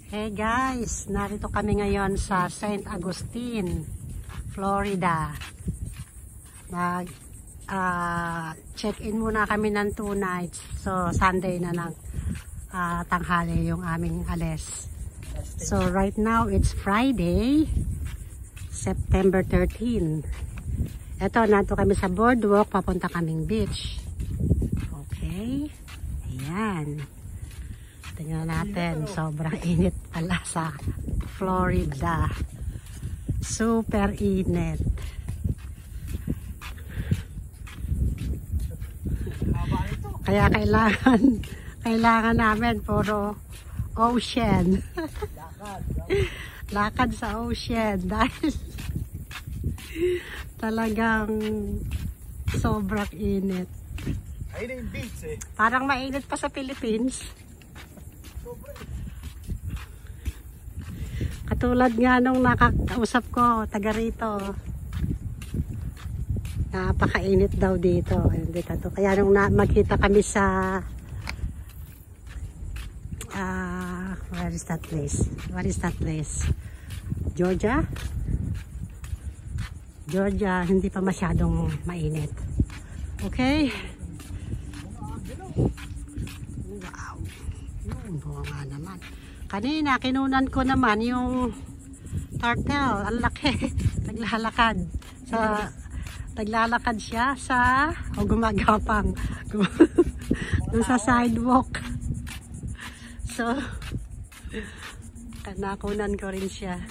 Hey guys, narito kami ngayon sa St. Augustine, Florida. Mag check-in muna kami ng 2 nights. So Sunday na ng tanghali yung aming alis. So right now it's Friday, September 13. Eto, nato kami sa boardwalk, papunta kaming beach. Okay, ayan. Tingnan natin, sobrang init pala sa Florida. Super init. Kaya kailangan namin puro ocean. Lakad sa ocean dahil talagang sobrang init. Ayun yung beach eh. Parang mainit pa sa Philippines. Katulad nga nung nakakausap ko, taga rito. Napakainit daw dito. Kaya nung magkita kami sa where is that place? What is that place? Georgia? Georgia, hindi pa masyadong mainit. Okay? Wow. Bunga nga naman. Kanina, kinunan ko naman yung turtle. Ang laki. Naglalakad siya sa, gumagapang. Doon sa sidewalk. So, nakunan ko rin siya.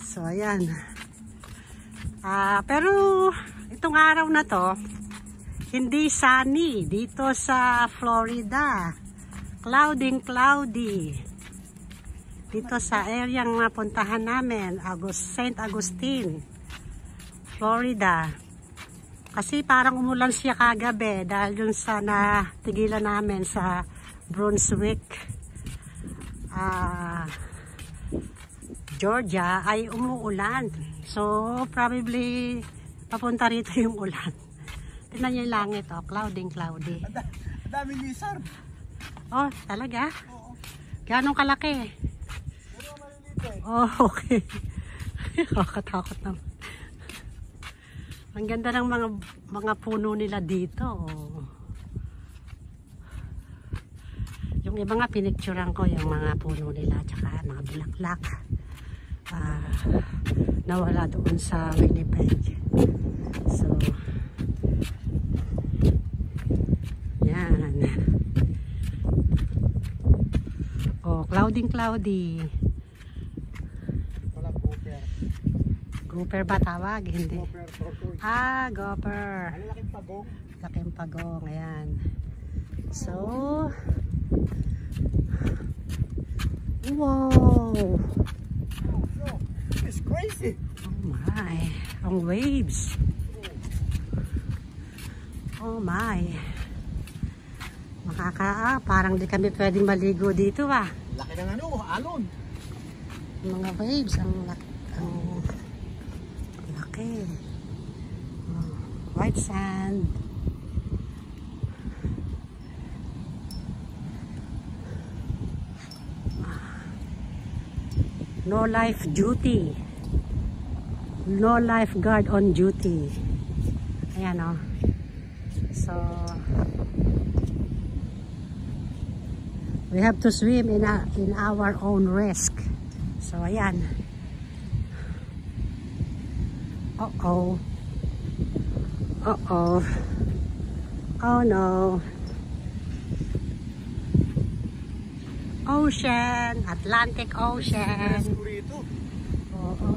So, ayan. Pero, itong araw na to, hindi sunny dito sa Florida. Cloudy. Dito sa area ng napuntahan namin, St. Augustine, Florida. Kasi parang umulan siya kagabi dahil dun sa natigilan namin sa Brunswick, Georgia, ay umuulan. So, probably papunta rito yung ulan. Tignan niyo yung langit, cloudy. Ang daming lizard. Oh, talaga? Oo. Ganong kalaki? Pero maliliit eh. Oh, okay. Kakatakot naman. Ang ganda ng mga puno nila dito. Oh. Yung iba nga pinicturean ko yung mga puno nila tsaka mga bulaklak. Nawala doon sa Winnipeg. So, yan. Oh, cloudy. Walang gopher. Gopher ba tawag? Hindi. Gopher, tortoise. Gopher. Ang laking pagong. Laking pagong. Ayan. So, wow. So, it's crazy. Oh my. Ang waves. Oh my. Parang di kami pwedeng maligo dito Laki ng alon. Mga waves, ang laki. Oh, white sand. No lifeguard on duty. Ayan o. So, we have to swim in our own risk. So, ayan. Uh-oh. Oh no. Ocean. Atlantic Ocean. Oo.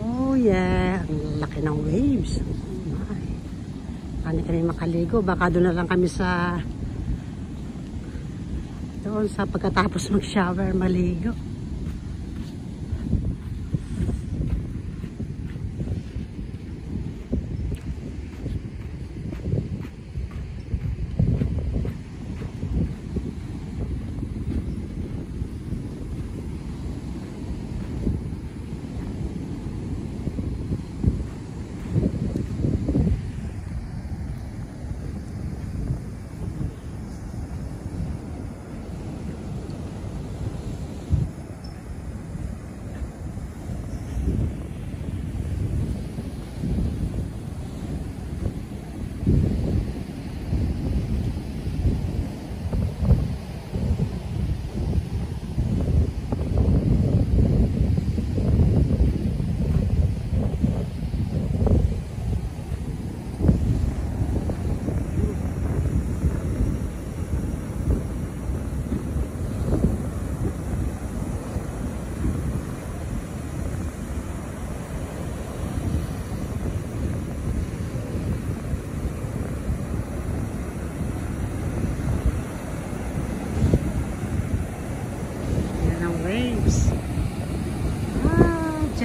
Oh yeah. Ang laki ng waves. Hindi kami makaligo, baka doon na lang kami doon sa pagkatapos mag-shower maligo.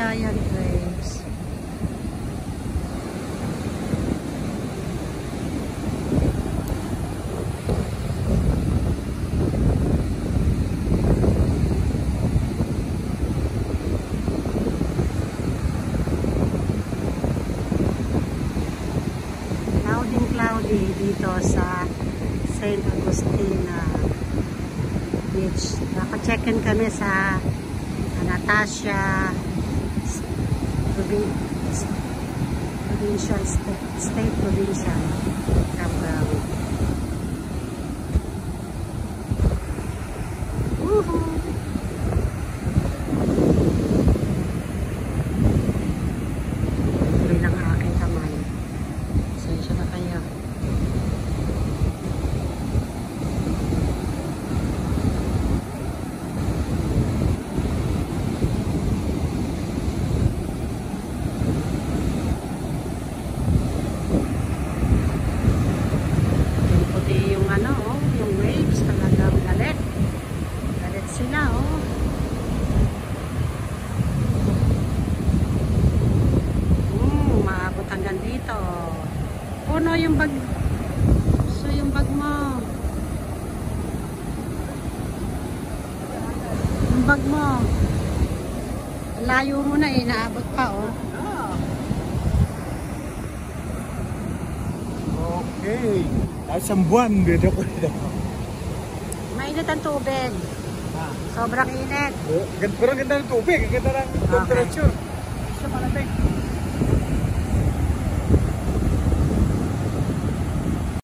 giant waves. Cloudy dito sa St. Augustine Beach. Naka-check-in kami sa Natasha Provincial State Provincial Campground. Woohoo! Tuloy lang ang aking kamay. Sensya na kayo. Yung waves talagang galit. Galit sila, oh. Maabot hanggang dito. Puno yung bag. So, yung bag mo. Yung bag mo. Layo mo na eh. Naabot pa, oh. Okay. Isang buwan dito ko dito. Mainit ang tubig. Sobrang init. Pero ganda ng tubig. Ganda ng temperature. Isa malamig.